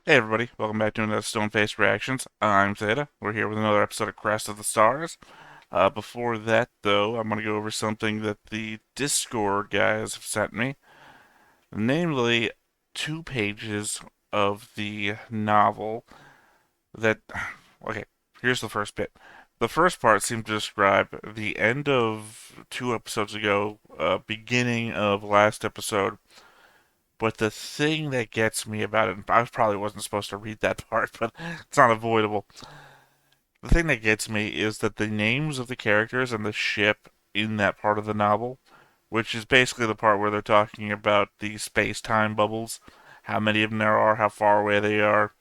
Hey everybody, welcome back to another Stone Face Reactions. I'm Theta. We're here with another episode of Crest of the Stars. Before that, though, I'm going to go over something that the Discord guys have sent me. Namely, 2 pages of the novel that... Okay, here's the first bit. The first part seemed to describe the end of 2 episodes ago, beginning of last episode. But the thing that gets me about it, and I probably wasn't supposed to read that part, but it's not avoidable. The thing that gets me is that the names of the characters and the ship in that part of the novel, which is basically the part where they're talking about the space-time bubbles, how many of them there are, how far away they are,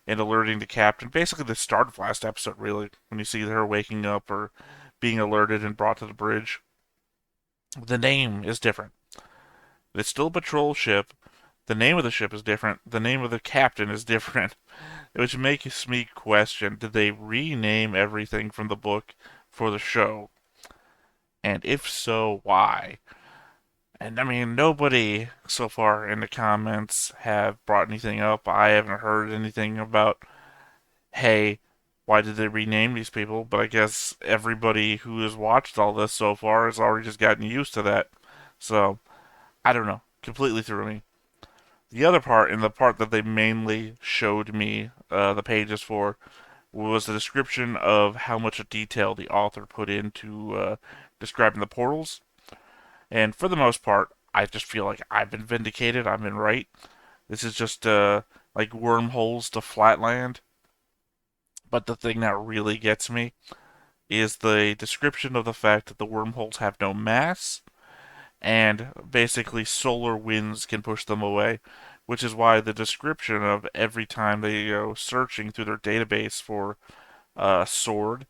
and alerting the captain. Basically the start of last episode, really, when you see her waking up or being alerted and brought to the bridge. The name is different. It's still a patrol ship. The name of the ship is different. The name of the captain is different. Which makes me question, did they rename everything from the book for the show? And if so, why? And I mean, nobody so far in the comments have brought anything up. I haven't heard anything about, hey, why did they rename these people? But I guess everybody who has watched all this so far has already just gotten used to that. So, I don't know. Completely threw me. The other part, and the part that they mainly showed me the pages for, was the description of how much detail the author put into describing the portals. And for the most part, I just feel like I've been vindicated. I've been right. This is just like wormholes to Flatland. But the thing that really gets me is the description of the fact that the wormholes have no mass, and basically solar winds can push them away, which is why the description of every time they go searching through their database for a sword,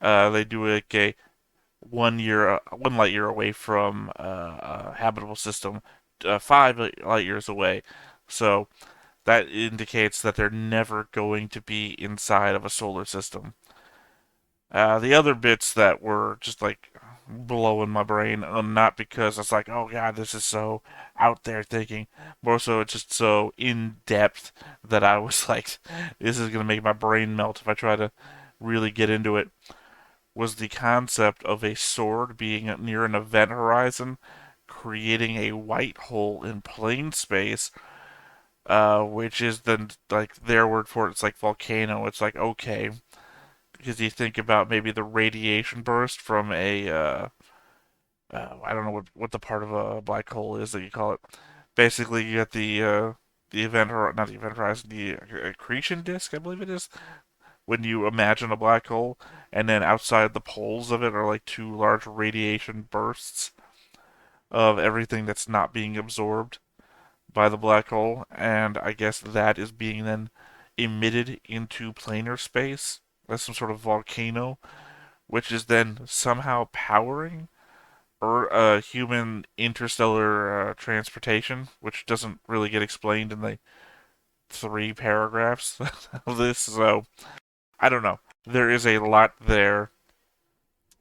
they do like a 1 year, 1 light year away from a habitable system, 5 light years away. So that indicates that they're never going to be inside of a solar system. The other bits that were just like blowing my brain, not because it's like, oh god, this is so out there thinking, more so it's just so in depth that I was like, this is gonna make my brain melt if I try to really get into it. Was the concept of a sword being near an event horizon, creating a white hole in plain space, which is then like their word for it. It's like volcano. It's like okay, because you think about maybe the radiation burst from a I don't know what the part of a black hole is that you call it. Basically, you get the event or not the event horizon, the accretion disk, I believe it is, when you imagine a black hole, and then outside the poles of it are like two large radiation bursts of everything that's not being absorbed by the black hole, and I guess that is being then emitted into planar space as some sort of volcano, which is then somehow powering human interstellar transportation, which doesn't really get explained in the 3 paragraphs of this. So I don't know. There is a lot there,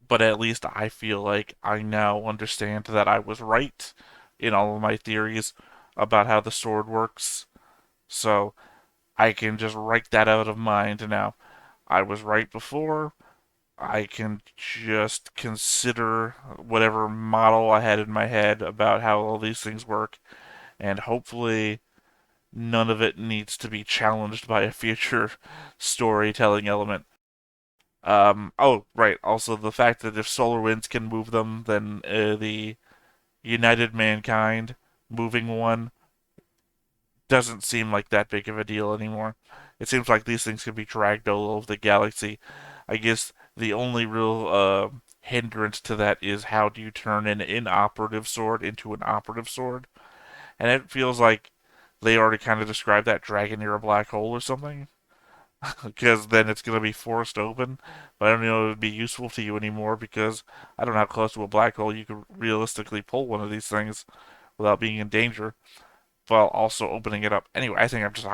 but at least I feel like I now understand that I was right in all of my theories about how the sword works. So I can just write that out of mind now. I was right before. I can just consider whatever model I had in my head about how all these things work, and hopefully none of it needs to be challenged by a future storytelling element. Oh, right. Also, the fact that if solar winds can move them, then the United Mankind moving one doesn't seem like that big of a deal anymore. It seems like these things can be dragged all over the galaxy. I guess the only real hindrance to that is how do you turn an inoperative sword into an operative sword? And it feels like they already kind of described that dragging near a black hole or something. Because then it's going to be forced open. But I don't know if it would be useful to you anymore because I don't know how close to a black hole you could realistically pull one of these things without being in danger, while also opening it up. Anyway, I think I'm just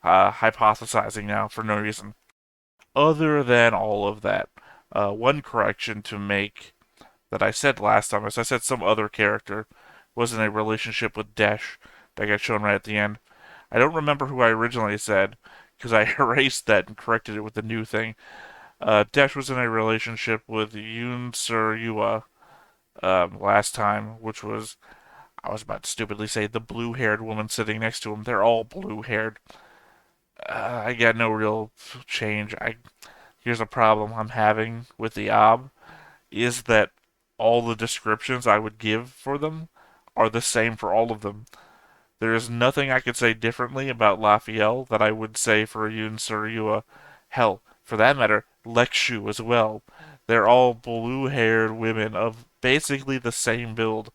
hypothesizing now for no reason. Other than all of that, one correction to make that I said last time is I said some other character was in a relationship with Desh that got shown right at the end. I don't remember who I originally said because I erased that and corrected it with the new thing. Desh was in a relationship with Yoon Sur Yua last time, which was, I was about to stupidly say the blue-haired woman sitting next to him. They're all blue-haired. I got no real change. Here's a problem I'm having with the ob is that all the descriptions I would give for them are the same for all of them. There is nothing I could say differently about Lafiel that I would say for Yun Suryua. Hell, for that matter, Lexu as well. They're all blue-haired women of basically the same build.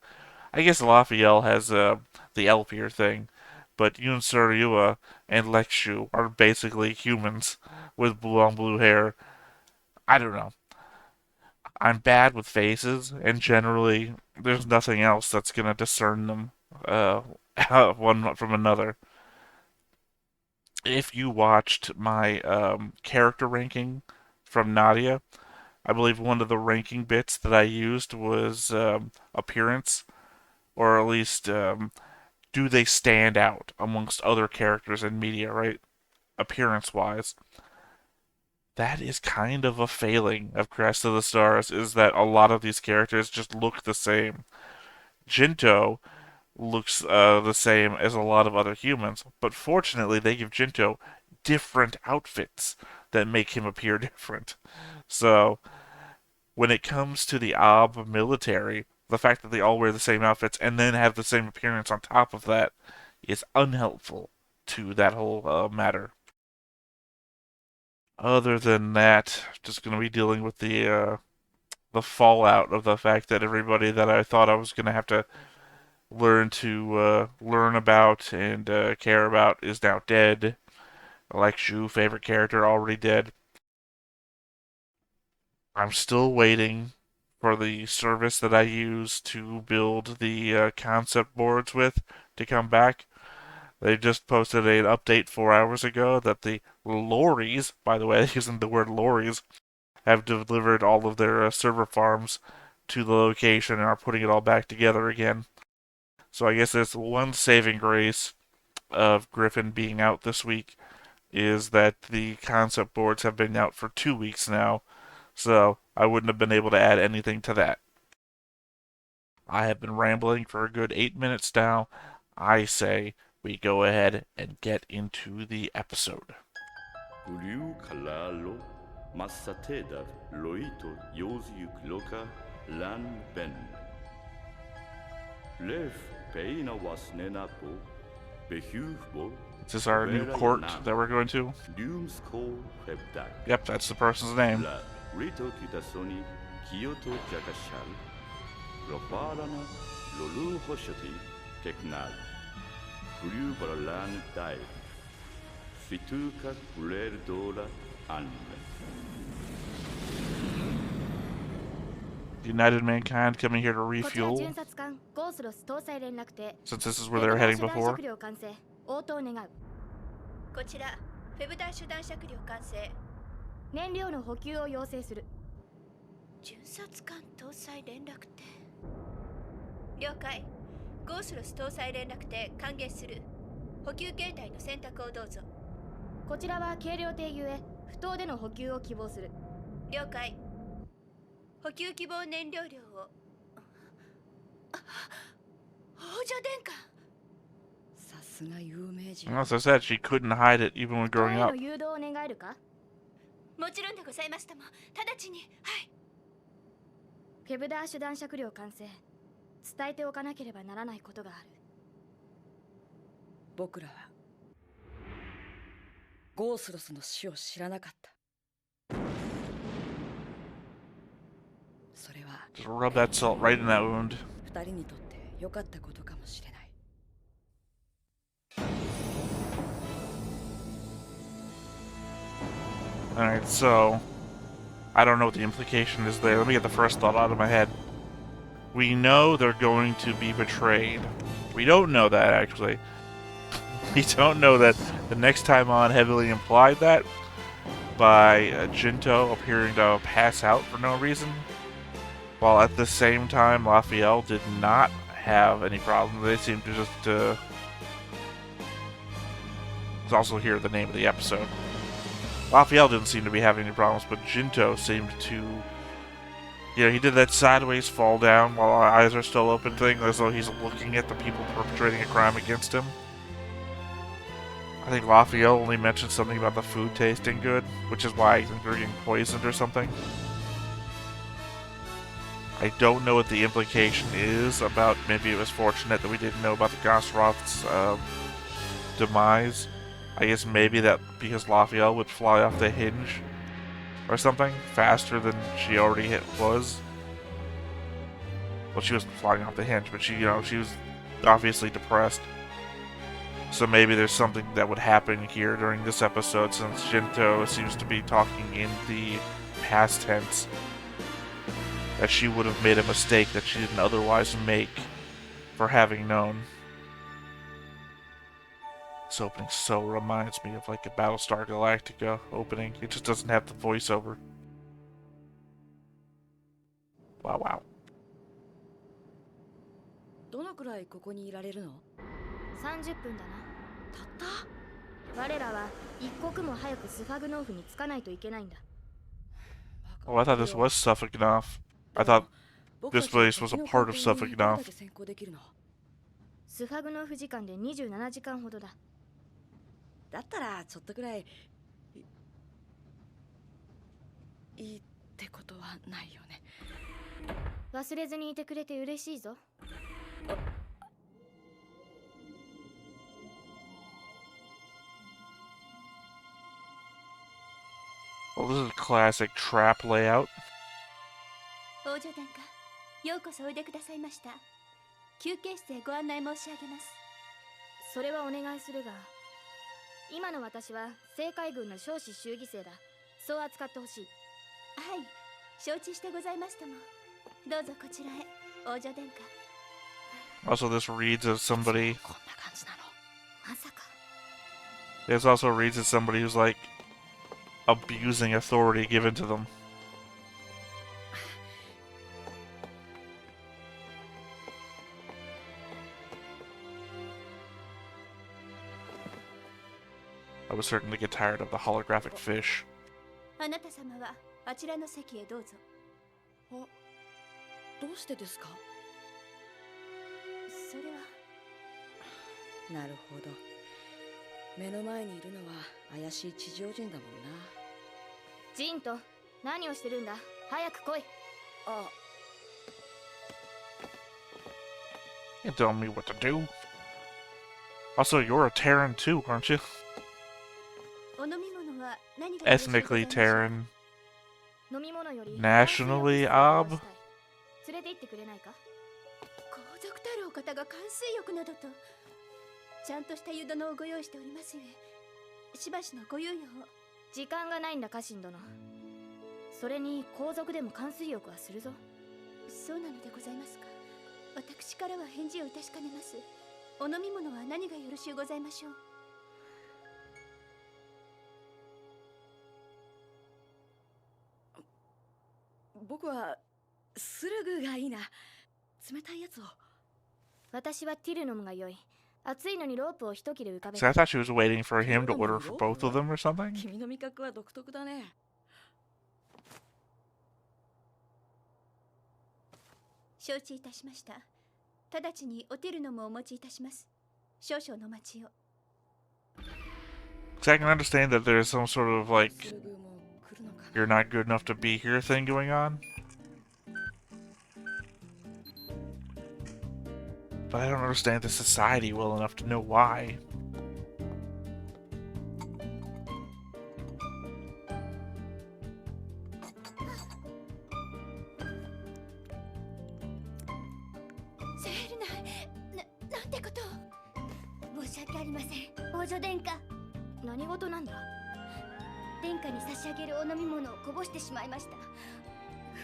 I guess Lafiel has the elfier thing, but Yun Suryua and Lexu are basically humans with blue on blue hair. I don't know. I'm bad with faces, and generally, there's nothing else that's gonna discern them uh, one from another. If you watched my character ranking from Nadia, I believe one of the ranking bits that I used was appearance, or at least do they stand out amongst other characters in media, right? Appearance wise. That is kind of a failing of Crest of the Stars, is that a lot of these characters just look the same. Jinto looks the same as a lot of other humans, but fortunately they give Jinto different outfits that make him appear different. So, when it comes to the Ob military, the fact that they all wear the same outfits and then have the same appearance on top of that is unhelpful to that whole matter. Other than that, just going to be dealing with the fallout of the fact that everybody that I thought I was going to have to learn about and care about is now dead. Like Shu, favorite character, already dead. I'm still waiting for the service that I use to build the concept boards with to come back. They just posted an update 4 hours ago that the lorries, by the way, using the word lorries, have delivered all of their server farms to the location and are putting it all back together again. So I guess there's one saving grace of Griffin being out this week is that the concept boards have been out for 2 weeks now, so I wouldn't have been able to add anything to that. I have been rambling for a good 8 minutes now. I say we go ahead and get into the episode. Is this our new court that we're going to? Yep, that's the person's name. United Mankind coming here to refuel, since this is where they were heading before. こちらフェブダッシュ男爵僚完成燃料の補給を要請する巡察官搭載連絡艇了解ゴースロス搭載連絡艇歓迎する補給形態の選択をどうぞこちらは軽量艇ゆえ不当での補給を希望する了解補給希望燃料量を王女殿下 As I said, she couldn't hide it even when growing up. もちろんでございましたも直ちにはいフェブダーシュ男爵僚完成伝えておかなければならないことがある僕らはゴースロスの死を知らなかったそれは Just rub that salt right in that wound. 二人にとって良かったことかもしれない Alright, so I don't know what the implication is there. Let me get the first thought out of my head. We know they're going to be betrayed. We don't know that, actually. We don't know that the next time on heavily implied that by Jinto appearing to pass out for no reason, while at the same time Lafiel did not have any problems. They seemed to just It's also here the name of the episode. Lafiel didn't seem to be having any problems, but Jinto seemed to... he did that sideways fall down while our eyes are still open thing, as though he's looking at the people perpetrating a crime against him. I think Lafiel only mentioned something about the food tasting good, which is why I think they're getting poisoned or something. I don't know what the implication is about maybe it was fortunate that we didn't know about the Gosroth's demise. I guess maybe that because Lafiel would fly off the hinge or something faster than she already was. Well, she wasn't flying off the hinge, but she was obviously depressed. So maybe there's something that would happen here during this episode, since Jinto seems to be talking in the past tense, that she would have made a mistake that she didn't otherwise make for having known. This opening so reminds me of like a Battlestar Galactica opening. It just doesn't have the voiceover. Wow, wow. どのくらいここにいられるの30分だな。たった我らは一刻も早くスファグノーフに着かないといけないんだ。 Oh, I thought this was Suffolknoff. I thought this place was a part of Suffolknoff. スファグノーフ時間で27時間ほどだ。だったらちょっとくらいいいってことはないよね。忘れずにいてくれて嬉しいぞ。Well, this is a classic trap layout. 王女殿下、ようこそおいでくださいました。休憩室へご案内申し上げます。それはお願いするが、今の私は政界軍の少子衆議生だ。そう扱ってほしい。はい、承知してございますとも。どうぞこちらへ、王女殿下。Also, this reads as somebody. こんな感じなの。まさか。This also reads as somebody who's like abusing authority given to them. I was starting to get tired of the holographic fish. あなた様はあちらの席へどうぞ。あ、どうしてですかそれは。なるほど。目の前にいるのは怪しい地上人だもんな。ジント、何をしてるんだ。早く来い。あ、You tell me what to do. Also, you're a Terran too, aren't you? お飲み物は何が Ethnically Terran. 飲み物より Nationally Ob? 連れて行ってくれないか。皇族たるお方が海水浴などとちゃんとした湯殿をご用意しておりますゆえ、しばしのご猶予を。時間がないんだ家臣殿。それに皇族でも海水浴はするぞ。そうなのでございますか。私からは返事をいたしかねます。お飲み物は何がよろしゅうございましょう。僕はスルグがいいな。冷たいやつを。私はティルノムが良い。暑いのにロープを一切れ浮かべ So I thought she was waiting for him to order for both of them or something. 君の味覚は独特だね。承知いたしました。直ちにおティルノムをお持ちいたします。少々のお待ちを。 So I can understand that there's some sort of like スルグも来るのかな。 you're not good enough to be here thing going on. But I don't understand the society well enough to know why. セールなんてことを。申し訳ありません、王女殿下。何事なんだ。殿下に差し上げるお飲み物をこぼしてしまいました。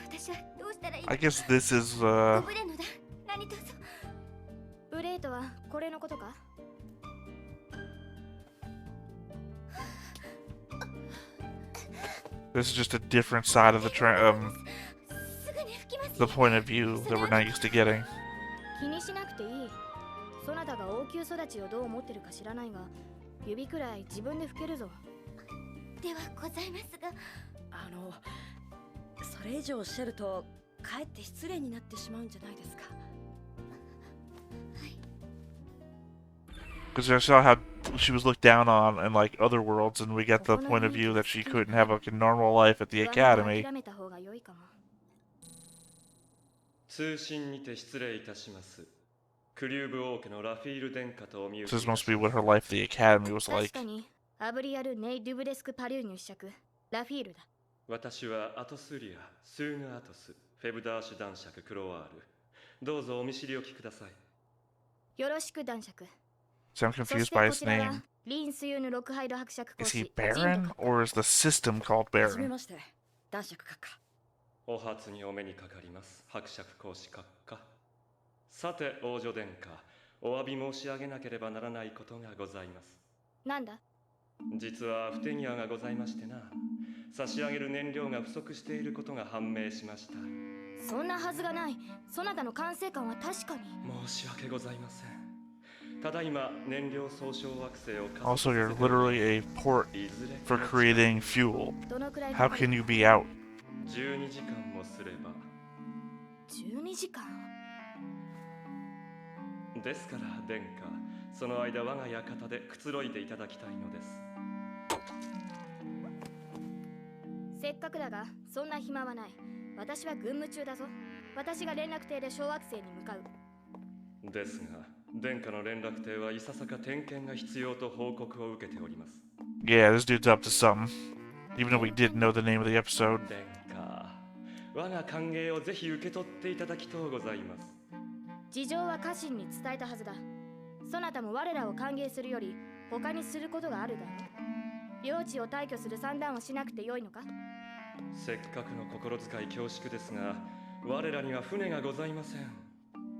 私はどうしたらいい。 I guess this is ご無礼のだ。何卒。無礼とはこれのことか。this is just a different side of the the point of view that we're not used to getting. 気にしなくていい。そなたが王宮育ちをどう思ってるか知らないが、指くらい自分で拭けるぞ。ではございますが、それ以上おっしゃるとかえって失礼になってしまうんじゃないですか。Because I saw how she was looked down on in like other worlds, and we get the point of view that she couldn't have like a normal life at the 不安なら academy. 諦めた方が良いかも。通信にて失礼いたします。クリューブ王家のラフィール殿下とお見 This 受け is いた supposed し to be ま what す。 her life at the academy was 確 like. かにアブリアル・ネイ・デュブレスク・パリューニュ子爵ラフィールだ。私はアトスリア、スーヌアトス、フェブダーシュ男爵クロワール。どうぞお見知りおきください。よろしく男爵。 So I'm そ confused して by こ his ちらは name. リンスユーヌ・ロクハイド伯爵公 Is 使 he ジン Baron, ト閣下。 or is the system called はじめ Baron? まして、男爵閣下。お初にお目にかかります。伯爵公使閣下。さて王女殿下、お詫び申し上げなければならないことがございます。なんだ。実は不手際がございましてな。差し上げる燃料が不足していることが判明しました。そんなはずがない。そなたの管制官は確かに。申し訳ございません。ただいま燃料総称惑星を Also, you're literally a port いずれ for creating fuel. どのくらい How can you be out? 12時間もすれば。12時間。ですから殿下、その間我が館でくつろいでいただきたいのです。せっかくだがそんな暇はない。私は軍務中だぞ。私が連絡艇で小惑星に向かう。ですが殿下の連絡艇はいささか点検が必要と報告を受けております。 Yeah, this dude's up to something. Even though we didn't know the name of the episode. 殿下、我が歓迎をぜひ受け取っていただきとうございます。事情は家臣に伝えたはずだ。そなたも我らを歓迎するより他にすることがあるだろう。領地を退去する算段をしなくてよいのか。せっかくの心遣い恐縮ですが、我らには船がございません。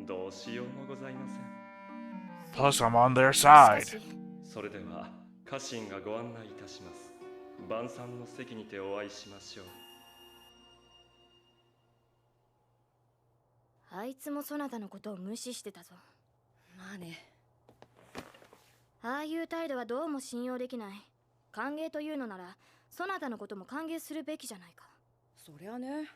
どうしようもございません。 Plus, I'm on their しか side. しそれでは家臣がご案内いたします。晩餐の席にてお会いしましょう。あいつもそなたのことを無視してたぞ。まあね。ああいう態度はどうも信用できない。歓迎というのならそなたのことも歓迎するべきじゃないか。そりゃね。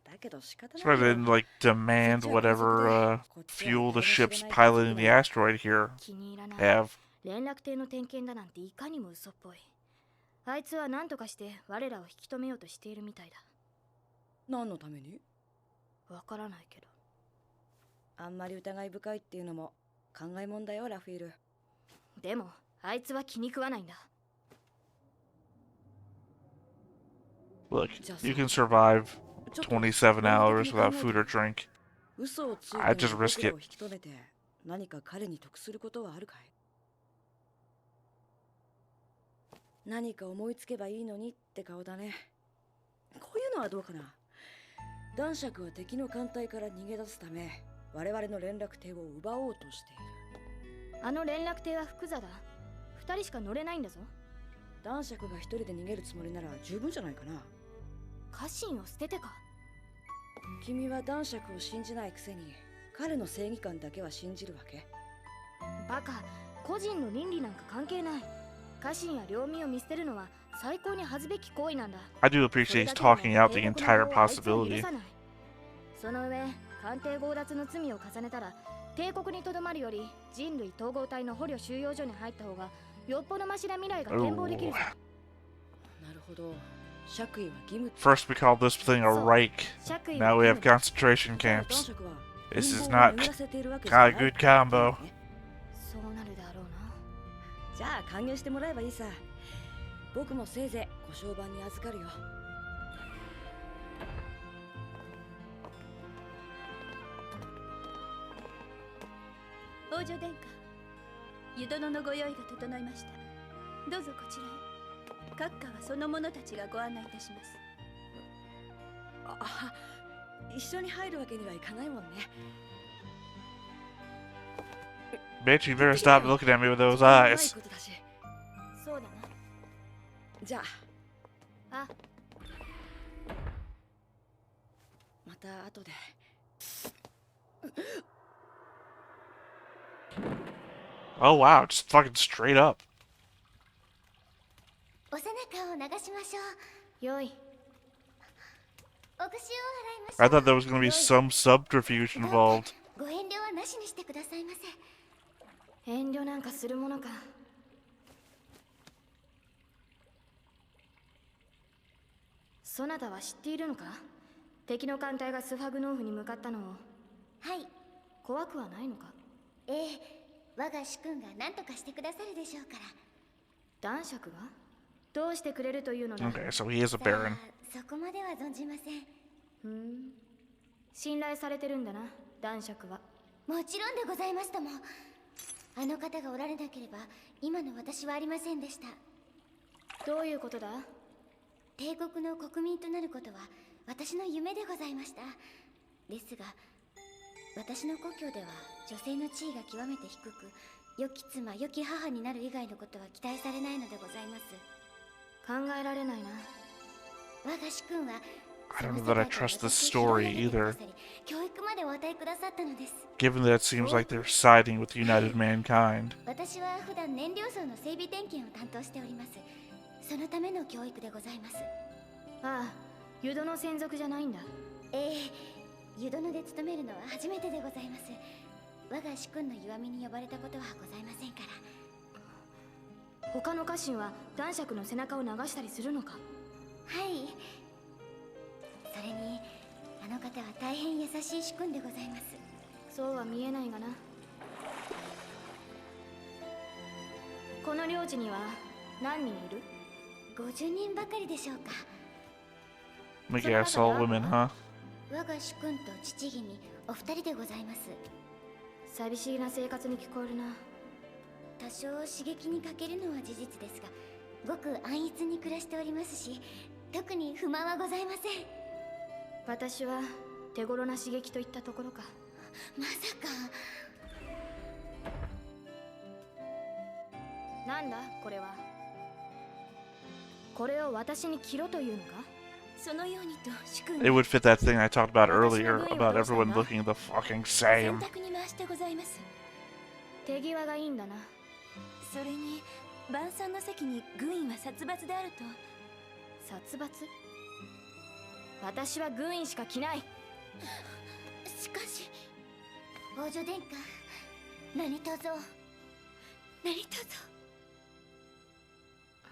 だけど仕方 That's な why い they よ。 didn't like demand whatever fuel the ships piloting the asteroid here 気に入らない。 have. 連絡艇の点検だなんていかにも嘘っぽい。あいつは何とかして我らを引き止めようとしているみたいだ。何のために？わからないけど。あんまり疑い深いっていうのも考えもんだよ、ラフィール。でもあいつは気に食わないんだ。 Look, you can survive 27 hours without food or drink. 嘘をついて I'd just risk it. 僕らを引き止めて何か彼に得することはあるかい？何か思いつけばいいのにって顔だね。こういうのはどうかな。男爵は敵の艦隊から逃げ出すため我々の連絡艇を奪おうとしている。あの連絡艇は複座だ。2人しか乗れないんだぞ。男爵が一人で逃げるつもりなら十分じゃないかな。家臣を捨ててか。君は男爵を信じないくせに彼の正義感だけは信じるわけ？バカ、個人の倫理なんか関係ない。家臣や領民を見捨てるのは最高に恥ずべき行為なんだ。 I do appreciate he's talking out the entire possibility. その上、艦艇強奪の罪を重ねたら帝国にとどまるより人類統合体の捕虜収容所に入った方がよっぽどマシな未来が展望できるぞ。なるほど。爵位は義務。 First, we called this thing a Reich. Now we have concentration camps. This is not a good combo. そうなるだろうな。じゃあ歓迎してもらえばいいさ。僕もせいぜいご商売に預かるよ。王女殿下、湯殿のご用意が整いました。どうぞこちらへ。閣下はその者たちがご案内いたします。あ、一緒に入るわけにはいかないもんね。Bitch, you better stop looking at me with those eyes. ことだし。そうだな。じゃあ、あ、また後で。Oh wow, just fucking straight up. お背中を流しましょう。よい。お串を払いましょ I う。 thought there was going to be some subterfuge どうか involved. ご遠慮はなしにしてくださいませ。遠慮なんかするものか。そなたは知っているのか？敵の艦隊がスファグノーフに向かったのを。はい。怖くはないのか？ええ、我が主君が何とかしてくださるでしょうから。男爵がどうしてくれるというのだ。 Okay, so he is a さ baron. あ、そこまでは存じません。信頼されてるんだな、男爵は。もちろんでございますとも。あの方がおられなければ今の私はありませんでした。どういうことだ？帝国の国民となることは私の夢でございました。ですが私の故郷では女性の地位が極めて低く、良き妻良き母になる以外のことは期待されないのでございます。考えられないな。我が主君は I don't know that I trust this story either, 教育までお与えくださったのです。 given that it seems like they're siding with united mankind. 私は普段燃料層の整備点検を担当しております。そのための教育でございます。ああ、ユドの専属じゃないんだ。ええ、湯殿で務めるのは初めてでございます。我が主君の弱みに呼ばれたことはございませんから。他の家臣は男爵の背中を流したりするのか？はい。それにあの方は大変優しい主君でございます。そうは見えないがな。この領地には何人いる？50人ばかりでしょうか。 I guess all women, huh? 我が主君と父君お二人でございます。寂しげな生活に聞こえるな。多少刺激に欠けるのは事実ですが、ごく安逸に暮らしておりますし、特に不満はございません。私は手頃な刺激といったところか。まさか。なんだこれは。これを私に着ろというのか？そのようにと主君 It would fit that thing I talked about earlier about everyone looking the fucking 選 same. 択に回してございます。手際がいいんだな。それに晩餐の席に軍医は殺伐であると。殺伐？私は軍医しか着ない。しかし王女殿下、何卒何卒。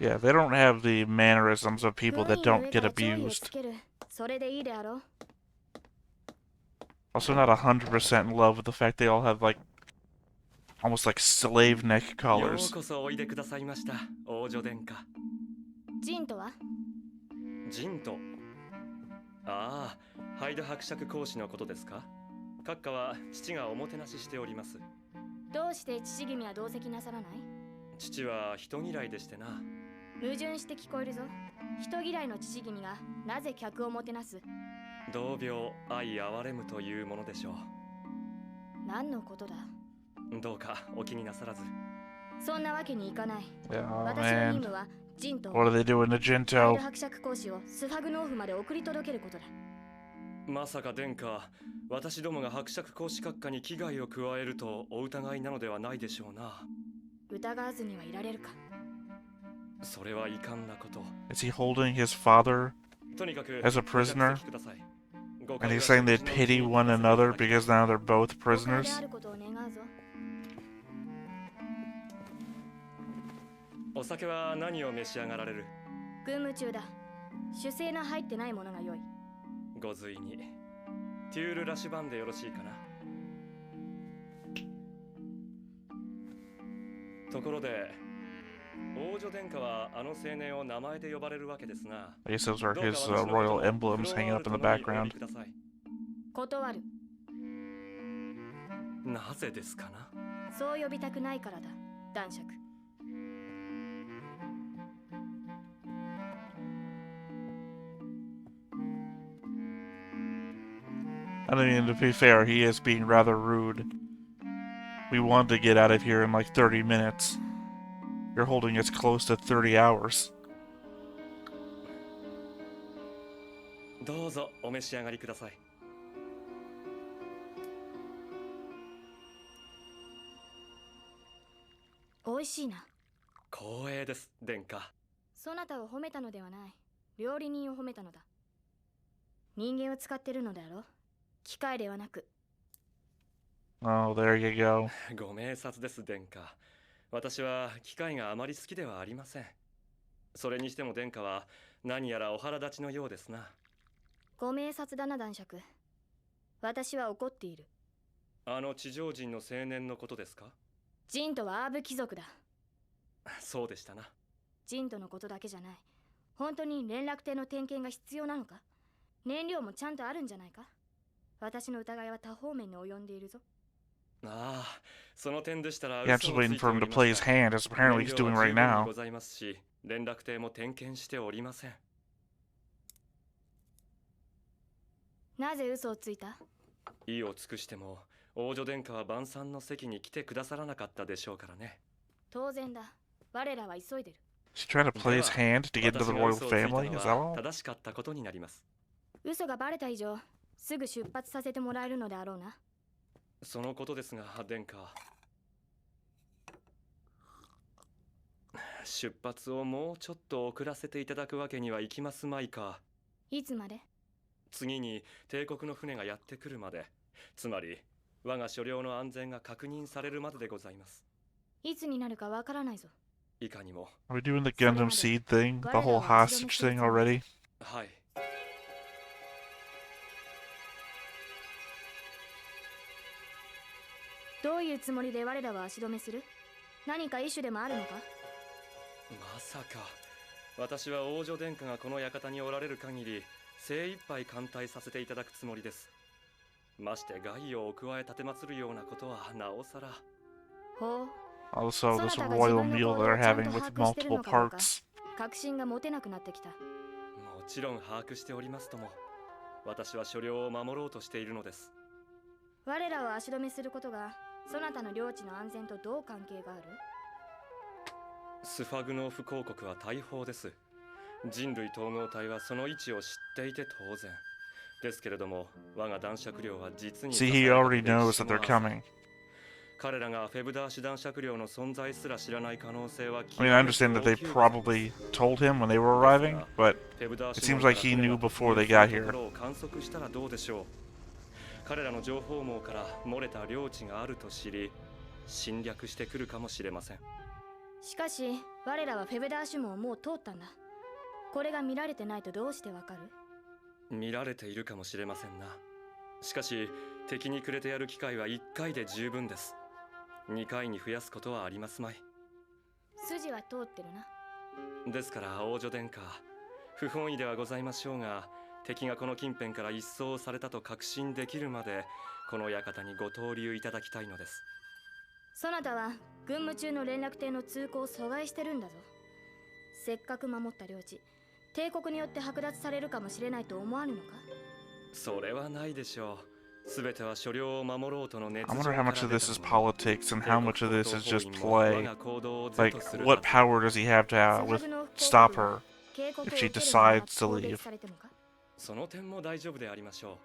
Yeah, they don't have the mannerisms of people 軍 that 医 don't の上 get から上位を abused. つける。それでいいであろう。 Also, not 100% in love with the fact they all have like almost like slave neck よ collars. うこそおいでくださいました、王女殿下。ジンとは？ジント。ああ、ハイド伯爵公使のことですか？閣下は父がおもてなししております。どうして父君は同席なさらない？父は人嫌いでしてな。矛盾して聞こえるぞ。人嫌いの父君がなぜ客をもてなす？同病愛哀れむというものでしょ何のことだ？う。どうかお気になさらず。そんなわけにいかない。 Yeah, oh 私の任 man. 務はジンと What are they doing to ハイド Jinto? 伯爵公使をスファグノーフまで送り届けることだ。まさか殿下、私どもが伯爵公使閣下に危害を加えるとお疑いなのではないでしょうな。疑わずにはいられるか。それは遺憾なこと。 Is he holding his father とにかく as a prisoner? ご着席ください。 And he's saying they pity one another because now they're both 誤解 prisoners? であることを願うぞ。お酒は何を召し上がられる？軍務中だ。酒精の入ってないものが良い。ご随に。テュールラシュバンでよろしいかな。ところで、王女殿下はあの青年を名前で呼ばれるわけですな。 I guess those are どうか his 私のことを royal emblems フロ hanging ア up ル in the トのみお呼 background. びください。断る。なぜですかな？そう呼びたくないからだ、男爵。I mean, to be fair, he is being rather rude. We wanted to get out of here in like 30 minutes. You're holding us close to 30 hours. どうぞお召し上がりください。美味しいな。光栄です、殿下。そなたを褒めたのではない。料理人を褒めたのだ。人間を使ってるのであろう。機械ではなく。Oh, there you go. ご明察です、殿下。私は機械があまり好きではありません。それにしても殿下は何やらお腹立ちのようですな。ご明察だな、男爵。私は怒っている。あの地上人の青年のことですか？ジントはアーブ貴族だ。そうでしたな。ジントのことだけじゃない。本当に連絡艇の点検が必要なのか？燃料もちゃんとあるんじゃないか？私の疑いは多方面に及んでいるぞ。ああ、その点でしたら Yeah, I'm just waiting for him to play his hand, as apparently he's doing right 燃料は十分に now. ございますし、連絡艇も点検しておりません。なぜ嘘をついた？意を尽くしても王女殿下は晩餐の席に来てくださらなかったでしょうからね。当然だ。我らは急いでる。Is he trying to play his hand to get into the 私が royal 嘘をついた family? の Is that は all? 正しかったことになります。嘘がバレた以上、すぐ出発させてもらえるのであろうな。そのことですが、殿下。出発をもうちょっと遅らせていただくわけにはいきますまいか。いつまで？次に帝国の船がやってくるまで、つまり我が所領の安全が確認されるまででございます。いつになるかわからないぞ。いかにも。 Are we doing the Gundam Seed thing? The whole hostage thing already? はい。どういうつもりで我らは足止めする？何かイシュでもあるのか？まさか私は王女殿下がこの館におられる限り精一杯歓待させていただくつもりです。まして害をお加え立てまつるようなことはなおさら。ほう。 Also, this royal meal that they're having with multiple parts. 確信が持てなくなってきた。もちろん把握しておりますとも、私は所領を守ろうとしているのです。我らを足止めすることがそなたの領地の安全とどう関係がある？スファグノーフ公国は大砲です。人類統合体はその位置を知っていて当然ですけれども、我が男爵領は実に See, he already knows that they're coming. 彼らがフェブダーシュ男爵領の存在すら知らない可能性は I mean, I understand that they probably told him when they were arriving, but it seems like he knew before they got here. 観測したらどうでしょう。彼らの情報網から漏れた領地があると知り、侵略してくるかもしれません。しかし我らはフェベダーシュ門をもう通ったんだ。これが見られてないとどうしてわかる？見られているかもしれませんな。しかし敵にくれてやる機会は1回で十分です。2回に増やすことはありますまい。筋は通ってるな。ですから王女殿下、不本意ではございましょうが、敵がこの近辺から一掃されたと確信できるまでこの館にご投留いただきたいのです。そなたは軍務中の連絡艇の通行を阻害してるんだぞ。せっかく守った領地、帝国によって剥奪されるかもしれないと思わぬのか？それはないでしょう。すべては所領を守ろうとの熱 I 情 wonder か how ら much of 出 this た is もの。 politics and how much of this is just 帝国後 play. 方員も我が行動を是 Like, とする what はず。 power does he have to with stop her if she decides to leave? その点も大丈夫でありましょ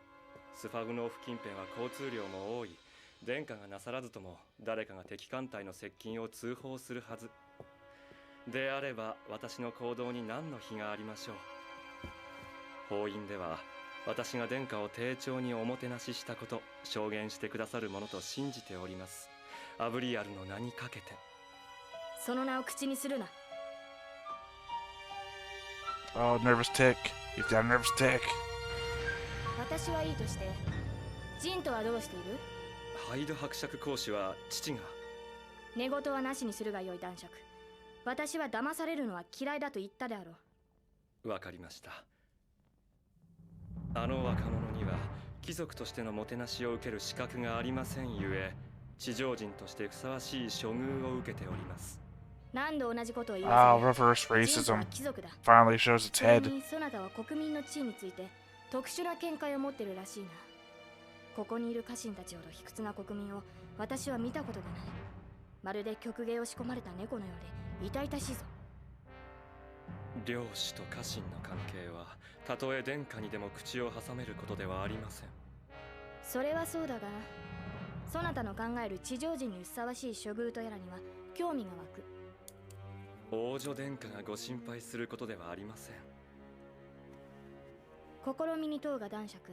う。スファグノーフ近辺は交通量も多い。殿下がなさらずとも誰かが敵艦隊の接近を通報するはず。であれば私の行動に何の非がありましょう。法院では私が殿下を丁重におもてなししたこと証言してくださるものと信じております。アブリアルの名にかけて。その名を口にするな。 Oh, nervous tick. He's got a nervous tick. 私はいいとして、ジントはどうしている？ハイド伯爵公使は父が。寝言はなしにするがよい、男爵。私は騙されるのは嫌いだと言ったであろう。わかりました。あの若者には貴族としてのもてなしを受ける資格がありませんゆえ、地上人としてふさわしい処遇を受けております。何度同じことを言 Oh, わせる。 reverse ジントは racism 貴族だ。 finally shows its それ head. にそなたは国民の地位について特殊な見解を持ってるらしいな。ここにいる家臣たちほど卑屈な国民を私は見たことがない。まるで曲芸を仕込まれた猫のようで痛々しいぞ。領主と家臣の関係はたとえ殿下にでも口を挟めることではありません。それはそうだが、そなたの考える地上人にふさわしい処遇とやらには興味が湧く。王女殿下がご心配することではありません。試みに問うが男爵、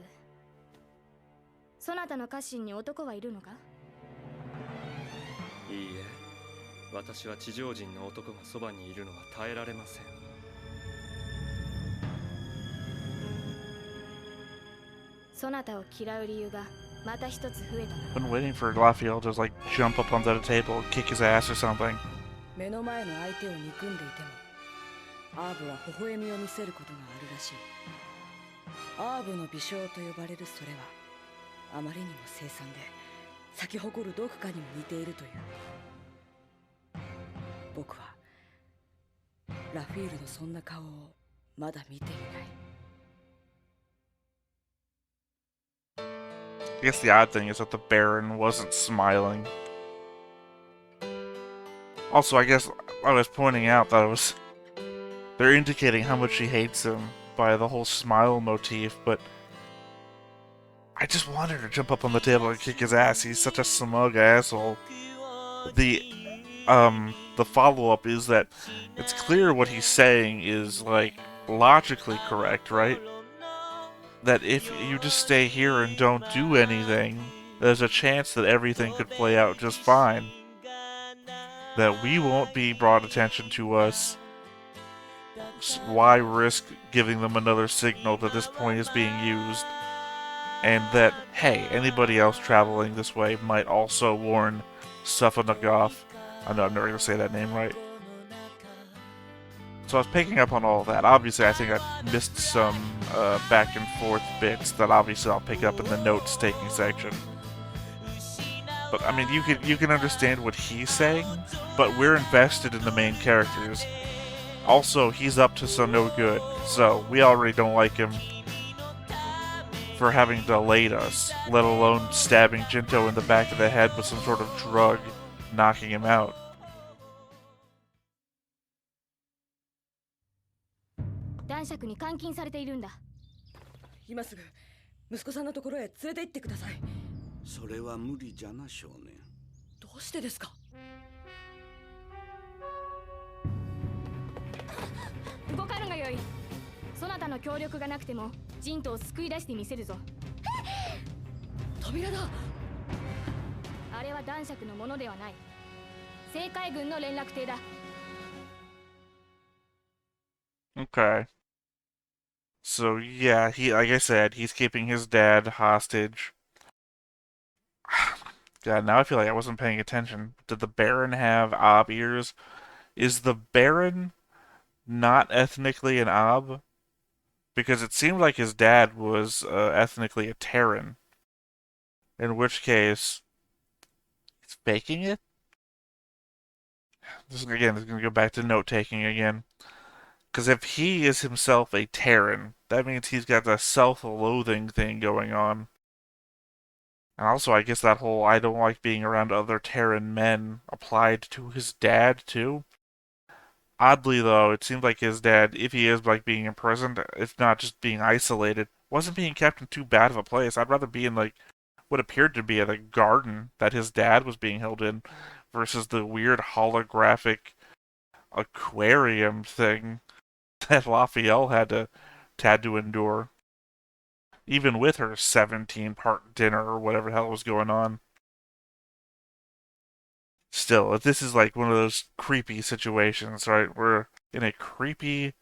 そなたの家臣に男はいるのか？いいえ、私は地上人の男がそばにいるのは耐えられません。そなたを嫌う理由がまた一つ増えたな。 Been waiting for lafiel to like jump up onto the table and kick his ass or something. 目の前の相手を憎んでいてもアーブは微笑みを見せることがあるらしい。アーブの微笑と呼ばれるそれはあまりにも凄惨で咲き誇るどこかにも似ているという。僕はラフィールのそんな顔をまだ見ていない。I guess the odd thing is that the Baron wasn't smiling. Also, I guess I was pointing out that they're indicating how much she hates him by the whole smile motif, but I just wanted her to jump up on the table and kick his ass. He's such a smug asshole. The follow-up is that it's clear what he's saying is, like, logically correct, right? That if you just stay here and don't do anything, there's a chance that everything could play out just fine. That we won't be brought attention to us. Why risk giving them another signal that this point is being used? And that, hey, anybody else traveling this way might also warn Stefanagov. I know I'm never going to say that name right. So I was picking up on all of that. Obviously, I think I missed some back and forth bits that obviously I'll pick up in the notes-taking section. But I mean, you can understand what he's saying, but we're invested in the main characters. Also, he's up to some no good, so we already don't like him for having delayed us, let alone stabbing Jinto in the back of the head with some sort of drug, knocking him out. 男爵に監禁されているんだ。今すぐ息子さんのところへ連れて行ってください。それは無理じゃな少年。どうしてですか？動かぬがよい。そなたの協力がなくてもジントを救い出してみせるぞ。扉だ。あれは男爵のものではない。政界軍の連絡艇だ。Okay. So yeah, like I said, he's keeping his dad hostage. God, now I feel like I wasn't paying attention. Did the Baron have Ob ears? Is the Baron not ethnically an Ob? Because it seemed like his dad was ethnically a Terran. In which case, he's faking it? This is going to go back to note-taking again. Because if he is himself a Terran, that means he's got the self-loathing thing going on. And also, I guess that whole I don't like being around other Terran men applied to his dad, too. Oddly, though, it seems like his dad, if he is like being imprisoned, if not just being isolated, wasn't being kept in too bad of a place. I'd rather be in like what appeared to be the garden that his dad was being held in versus the weird holographic aquarium thing that Lafiel had to endure. Even with her 17-part dinner or whatever the hell was going on. Still, if this is like one of those creepy situations, right? We're in a creepy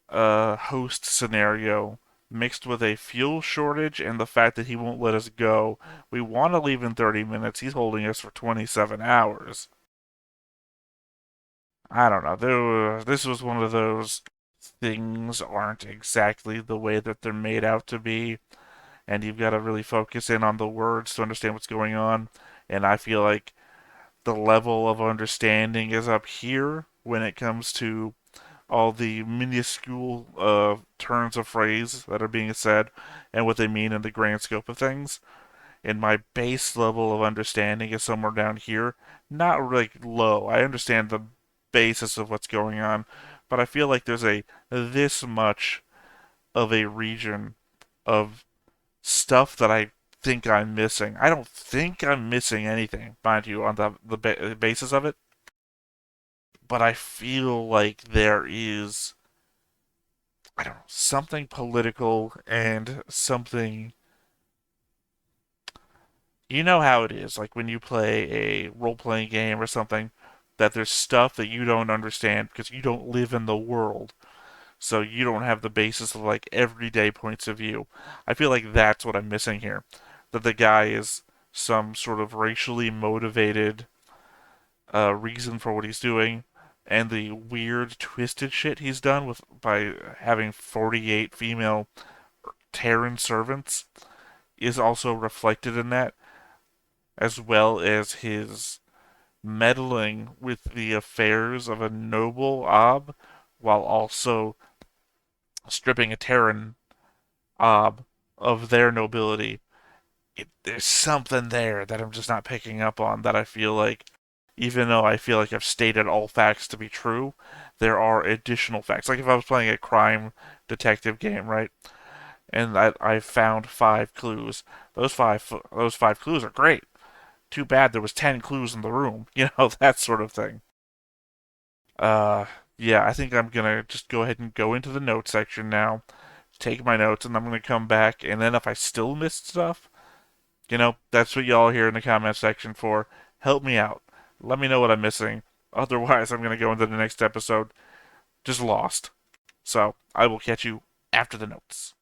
host scenario mixed with a fuel shortage and the fact that he won't let us go. We want to leave in 30 minutes. He's holding us for 27 hours. I don't know. This was one of those things aren't exactly the way that they're made out to be, and you've got to really focus in on the words to understand what's going on. And I feel like the level of understanding is up here when it comes to all the minuscule turns of phrase that are being said and what they mean in the grand scope of things. And my base level of understanding is somewhere down here. Not like low. I understand the basis of what's going on, but I feel like there's this much of a region of stuff that I think I'm missing. I don't think I'm missing anything, mind you, on the basis of it. but I feel like there is, I don't know, something political and something. You know how it is, like when you play a role playing game or something, that there's stuff that you don't understand because you don't live in the world. So you don't have the basis of like everyday points of view. I feel like that's what I'm missing here. That the guy is some sort of racially motivated reason for what he's doing, and the weird twisted shit he's done with by having 48 female Terran servants is also reflected in that, as well as his meddling with the affairs of a noble Ob while also stripping a Terran Ob of their nobility. There's something there that I'm just not picking up on that I feel like, even though I feel like I've stated all facts to be true, there are additional facts. Like if I was playing a crime detective game, right? And I found 5 clues. Those five clues are great. Too bad there was 10 clues in the room. That sort of thing. Uh, yeah, I think I'm gonna just go ahead and go into the notes section now, take my notes, and I'm gonna come back. And then if I still missed stuff, that's what y'all here in the comment section for. Help me out. Let me know what I'm missing. Otherwise, I'm gonna go into the next episode just lost. So I will catch you after the notes.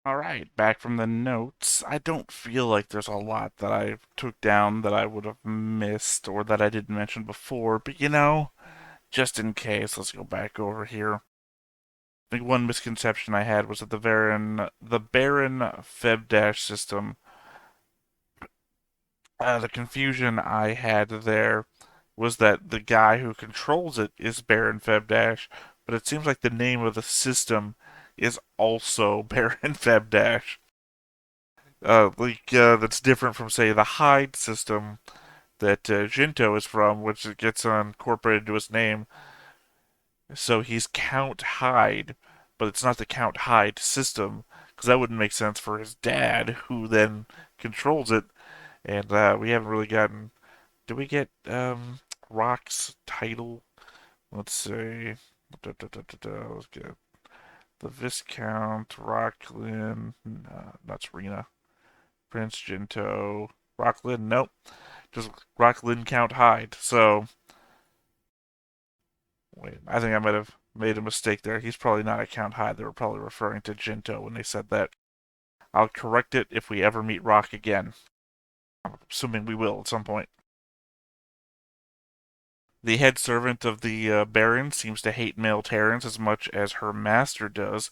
All right, back from the notes. I don't feel like there's a lot that I took down that I would have missed or that I didn't mention before, but just in case, let's go back over here. I think one misconception I had was that the Baron Feb system. The confusion I had there was that the guy who controls it is Baron Feb but it seems like the name of the system is also Baron Feb that's different from, say, the Hyde system that Jinto is from, which it gets incorporated into his name. So he's Count Hyde, but it's not the Count Hyde system, because that wouldn't make sense for his dad, who then controls it. And we haven't really gotten. Did we get Rock's title? Let's see. Let's get the Viscount, Rocklin, that's Rena, Prince Jinto, Rocklin. Nope, just Rocklin Count Hyde. So wait, I think I might have made a mistake there. He's probably not a Count Hyde. They were probably referring to Jinto when they said that. I'll correct it if we ever meet Rock again. I'm assuming we will at some point. The head servant of the Baron seems to hate male Terrans as much as her master does.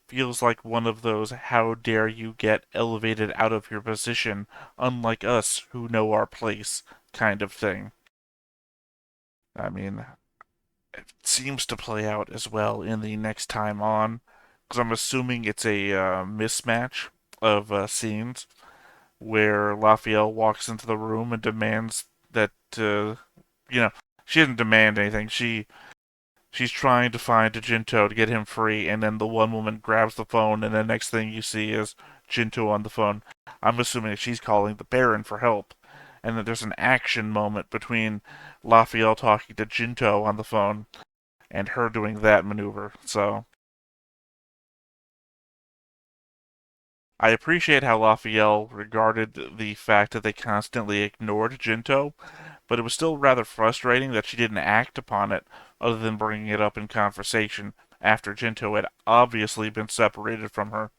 Feels like one of those how dare you get elevated out of your position, unlike us who know our place kind of thing. I mean, it seems to play out as well in the next time on, because I'm assuming it's a mismatch of scenes where Lafiel walks into the room and demands that you know, she didn't demand anything. She's trying to find Jinto to get him free, and then the one woman grabs the phone, and the next thing you see is Jinto on the phone. I'm assuming that she's calling the Baron for help, and that there's an action moment between Lafiel talking to Jinto on the phone and her doing that maneuver. So I appreciate how Lafiel regarded the fact that they constantly ignored Jinto, but it was still rather frustrating that she didn't act upon it other than bringing it up in conversation after Jinto had obviously been separated from her.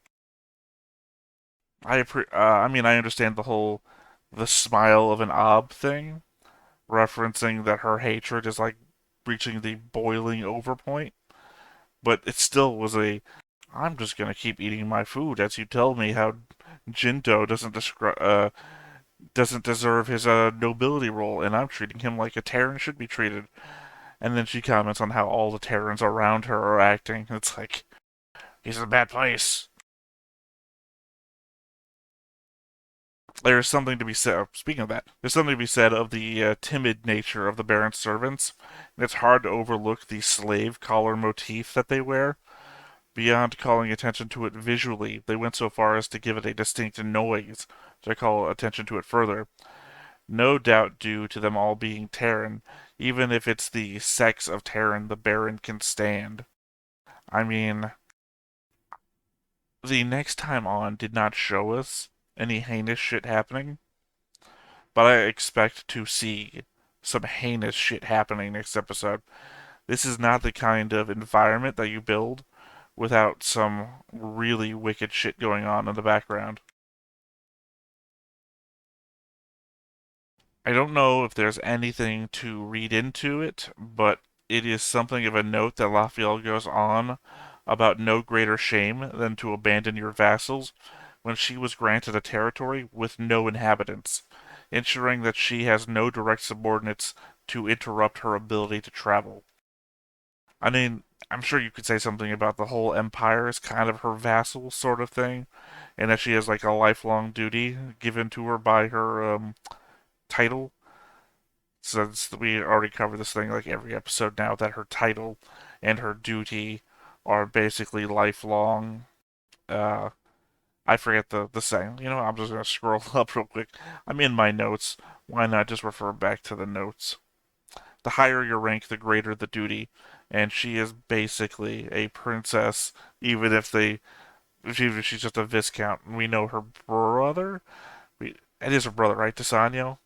I mean, I understand the smile of an ob thing, referencing that her hatred is like reaching the boiling over point, but it still was a I'm just gonna keep eating my food as you tell me how Jinto doesn't deserve his nobility role, and I'm treating him like a Terran should be treated. And then she comments on how all the Terrans around her are acting. It's like he's in a bad place. There's something to be said. Speaking of that, there's something to be said of the timid nature of the Baron's servants. And it's hard to overlook the slave collar motif that they wear. Beyond calling attention to it visually, they went so far as to give it a distinct noise to call attention to it further. No doubt due to them all being Terran, even if it's the sex of Terran the Baron can stand. I mean, the next time on did not show us any heinous shit happening, but I expect to see some heinous shit happening next episode. This is not the kind of environment that you build without some really wicked shit going on in the background. I don't know if there's anything to read into it, but it is something of a note that Lafiel goes on about no greater shame than to abandon your vassals when she was granted a territory with no inhabitants, ensuring that she has no direct subordinates to interrupt her ability to travel. I mean, I'm sure you could say something about the whole empire is kind of her vassal sort of thing, and that she has like a lifelong duty given to her by her title. Since we already covered this thing like every episode now, that her title and her duty are basically lifelong. Uh, I forget the saying. You know, I'm just gonna scroll up real quick. I'm in my notes. Why not just refer back to the notes? The higher your rank, the greater the duty, and she is basically a princess, even if she's just a viscount. We know her brother. It is her brother, right, Desanyo?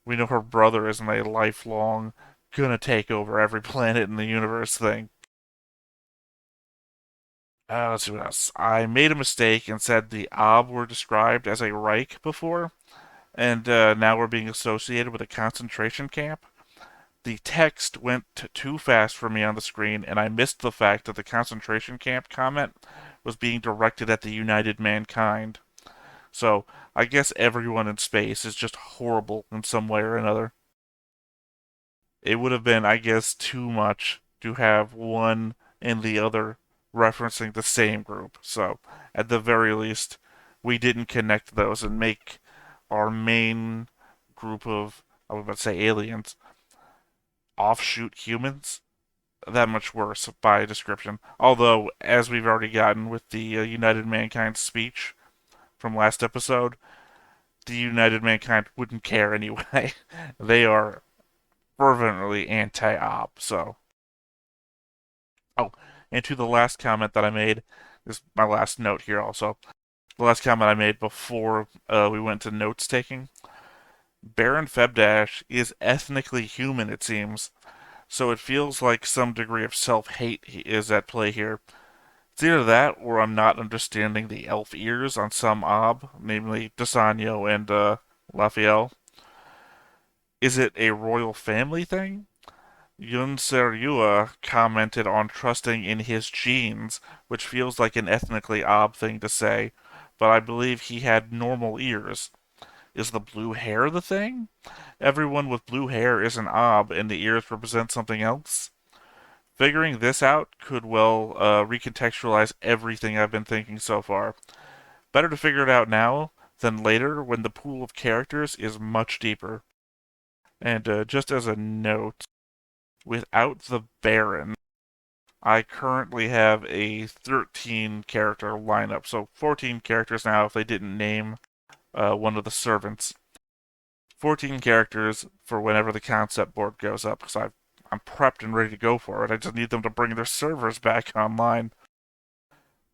We know her brother isn't a lifelong gonna take over every planet in the universe thing. Let's see what else. I made a mistake and said the Ob were described as a Reich before, and now we're being associated with a concentration camp. The text went too fast for me on the screen, and I missed the fact that the concentration camp comment was being directed at the United Mankind. So, I guess everyone in space is just horrible in some way or another. It would have been, I guess, too much to have one and the other referencing the same group. So, at the very least, we didn't connect those and make our main group of, I was about to say aliens, offshoot humans that much worse by description. Although, as we've already gotten with the United Mankind speech from last episode, the United Mankind wouldn't care anyway. They are fervently anti-op. So, oh, and to the last comment that I made, this is my last note here. Also, the last comment I made before we went to notes taking. Baron Febdash is ethnically human, it seems, so it feels like some degree of self-hate is at play here. It's either that, or I'm not understanding the elf ears on some ob, namely Desanyo and Lafiel. Is it a royal family thing? Yun Seryua commented on trusting in his genes, which feels like an ethnically ob thing to say, but I believe he had normal ears. Is the blue hair the thing? Everyone with blue hair is an ob, and the ears represent something else? Figuring this out could well recontextualize everything I've been thinking so far. Better to figure it out now than later when the pool of characters is much deeper. And just as a note, without the Baron, I currently have a 13 character lineup. So 14 characters now if they didn't name one of the servants. 14 characters for whenever the concept board goes up, because I'm prepped and ready to go for it. I just need them to bring their servers back online.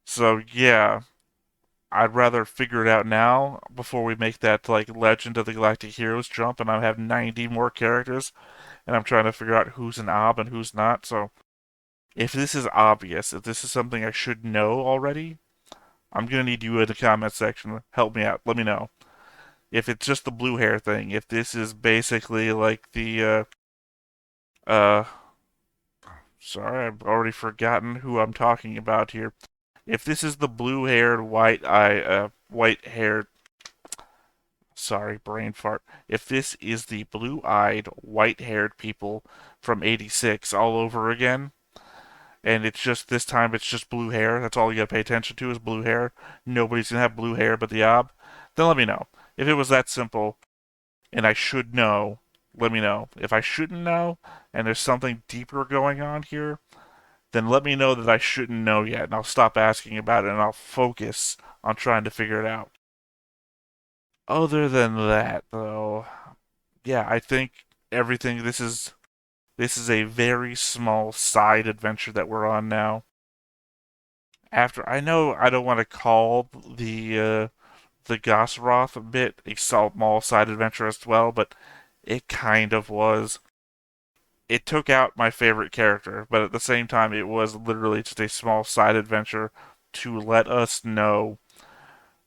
So yeah, I'd rather figure it out now before we make that like Legend of the Galactic Heroes jump and I have 90 more characters and I'm trying to figure out who's an ob and who's not. So if this is obvious, if this is something I should know already, I'm gonna need you in the comment section. Help me out. Let me know. If it's just the blue hair thing, if this is basically like the sorry, I've already forgotten who I'm talking about here. If this is the blue-haired, white-haired, sorry, brain fart. If this is the blue-eyed, white-haired people from 86 all over again, and it's just this time it's just blue hair, that's all you gotta pay attention to is blue hair, nobody's gonna have blue hair but the ob, then let me know. If it was that simple, and I should know, let me know. If I shouldn't know, and there's something deeper going on here, then let me know that I shouldn't know yet, and I'll stop asking about it, and I'll focus on trying to figure it out. Other than that, though, yeah, I think everything. This is a very small side adventure that we're on now. After I know I don't want to call the Gosroth bit a small side adventure as well, but it kind of was. It took out my favorite character, but at the same time, it was literally just a small side adventure to let us know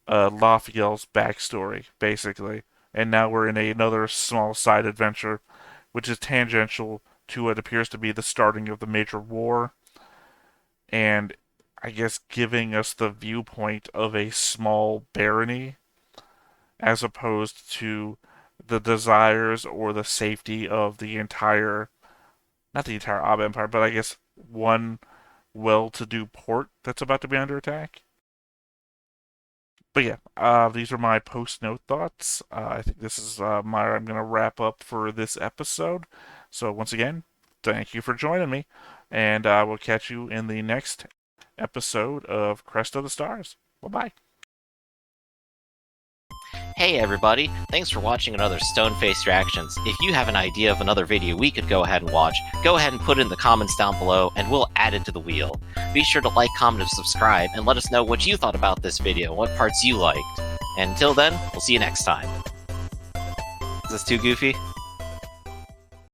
Lafiel's backstory, basically. And now we're in another small side adventure, which is tangential to what appears to be the starting of the major war, and I guess giving us the viewpoint of a small barony as opposed to the desires or the safety of the entire, not the entire Ab Empire, but I guess one well-to-do port that's about to be under attack. But yeah, these are my post-note thoughts. I think this is I'm going to wrap up for this episode. So once again, thank you for joining me, and I will catch you in the next episode of Crest of the Stars. Bye-bye. Hey everybody, thanks for watching another Stone-Faced Reactions. If you have an idea of another video we could go ahead and watch, go ahead and put it in the comments down below and we'll add it to the wheel. Be sure to like, comment, and subscribe, and let us know what you thought about this video, what parts you liked. And until then, we'll see you next time. Is this too goofy?